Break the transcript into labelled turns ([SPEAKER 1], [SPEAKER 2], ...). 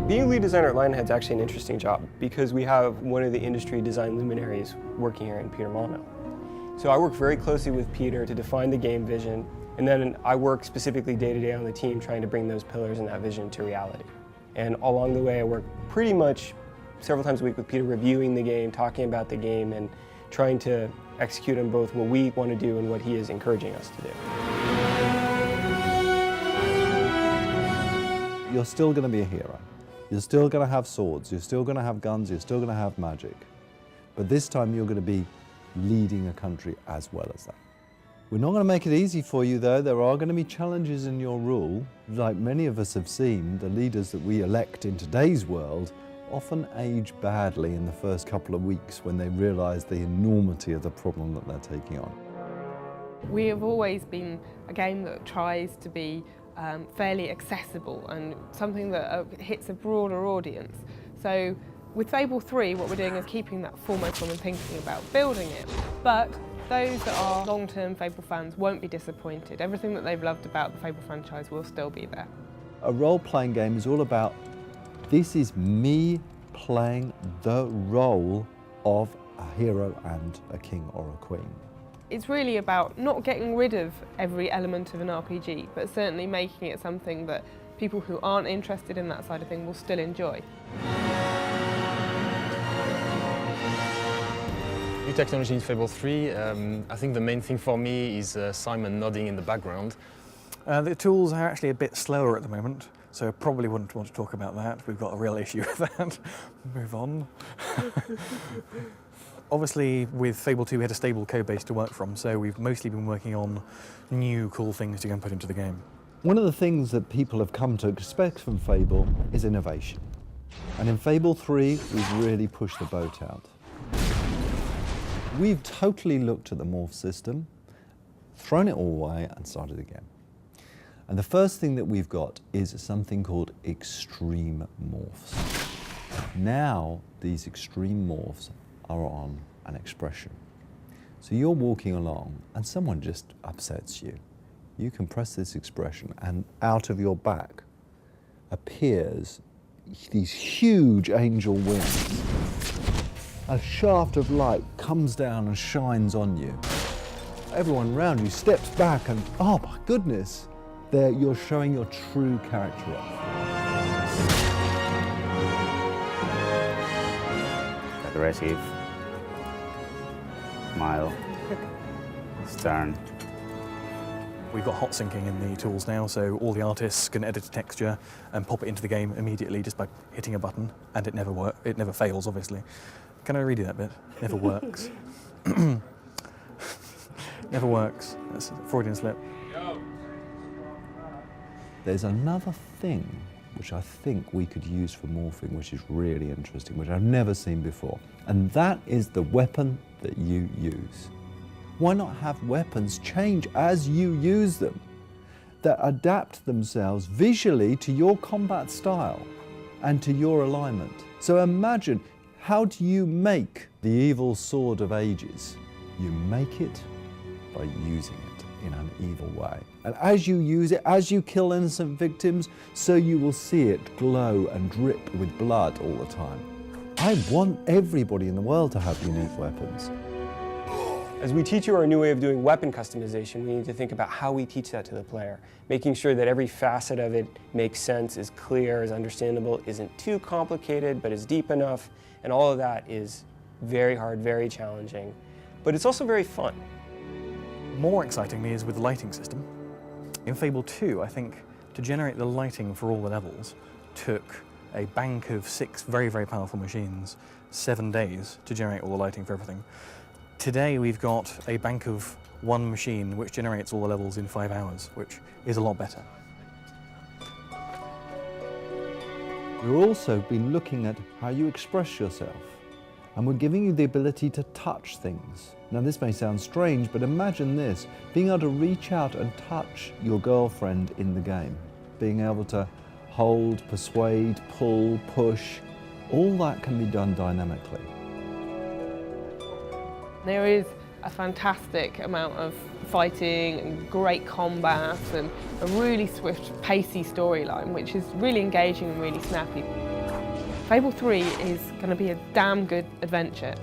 [SPEAKER 1] Being a lead designer at Lionhead is actually an interesting job because we have one of the industry design luminaries working here in Peter Molyneux. So I work very closely with Peter to define the game vision, and then I work specifically day to day on the team trying to bring those pillars and that vision to reality. And along the way I work pretty much several times a week with Peter reviewing the game, talking about the game, and trying to execute on both what we want to do and what he is encouraging us to do.
[SPEAKER 2] You're still going to be a hero. You're still going to have swords, you're still going to have guns, you're still going to have magic. But this time you're going to be leading a country as well as that. We're not going to make it easy for you though. There are going to be challenges in your rule. Like many of us have seen, the leaders that we elect in today's world often age badly in the first couple of weeks when they realise the enormity of the problem that they're taking on.
[SPEAKER 3] We have always been a game that tries to be fairly accessible and something that hits a broader audience. So with Fable 3, what we're doing is keeping that foremost when we're thinking about building it. But those that are long-term Fable fans won't be disappointed. Everything that they've loved about the Fable franchise will still be there.
[SPEAKER 2] A role-playing game is all about, this is me playing the role of a hero and a king or a queen.
[SPEAKER 3] It's really about not getting rid of every element of an RPG, but certainly making it something that people who aren't interested in that side of things will still enjoy.
[SPEAKER 4] New technology in Fable 3, I think the main thing for me is Simon nodding in the background.
[SPEAKER 5] The tools are actually a bit slower at the moment, so I probably wouldn't want to talk about that. We've got a real issue with that. Move on. Obviously, with Fable 2, we had a stable code base to work from, so we've mostly been working on new cool things to go and put into the game.
[SPEAKER 2] One of the things that people have come to expect from Fable is innovation. And in Fable 3, we've really pushed the boat out. We've totally looked at the morph system, thrown it all away, and started again. And the first thing that we've got is something called extreme morphs. Now, these extreme morphs are on an expression. So you're walking along and someone just upsets you. You can press this expression and out of your back appears these huge angel wings. A shaft of light comes down and shines on you. Everyone around you steps back and, oh my goodness, there you're showing your true character off.
[SPEAKER 6] Aggressive, smile, stern.
[SPEAKER 5] We've got hot syncing in the tools now, so all the artists can edit a texture and pop it into the game immediately just by hitting a button, and it never fails, obviously. Can I redo that bit? Never works. Never works. That's a Freudian slip.
[SPEAKER 2] There's another thing which I think we could use for morphing, which is really interesting, which I've never seen before. And that is the weapon that you use. Why not have weapons change as you use them, that adapt themselves visually to your combat style and to your alignment? So imagine, how do you make the evil sword of ages? You make it by using it in an evil way. And as you use it, as you kill innocent victims, so you will see it glow and drip with blood all the time. I want everybody in the world to have unique weapons.
[SPEAKER 1] As we teach you our new way of doing weapon customization, we need to think about how we teach that to the player, making sure that every facet of it makes sense, is clear, is understandable, isn't too complicated, but is deep enough, and all of that is very hard, very challenging, but it's also very fun.
[SPEAKER 5] More excitingly is with the lighting system. In Fable 2, I think, to generate the lighting for all the levels took a bank of 6 very, very powerful machines, 7 days to generate all the lighting for everything. Today we've got a bank of 1 machine which generates all the levels in 5 hours, which is a lot better.
[SPEAKER 2] We've also been looking at how you express yourself, and we're giving you the ability to touch things. Now this may sound strange, but imagine this, being able to reach out and touch your girlfriend in the game, being able to hold, persuade, pull, push, all that can be done dynamically.
[SPEAKER 3] There is a fantastic amount of fighting and great combat and a really swift, pacey storyline, which is really engaging and really snappy. Fable 3 is going to be a damn good adventure.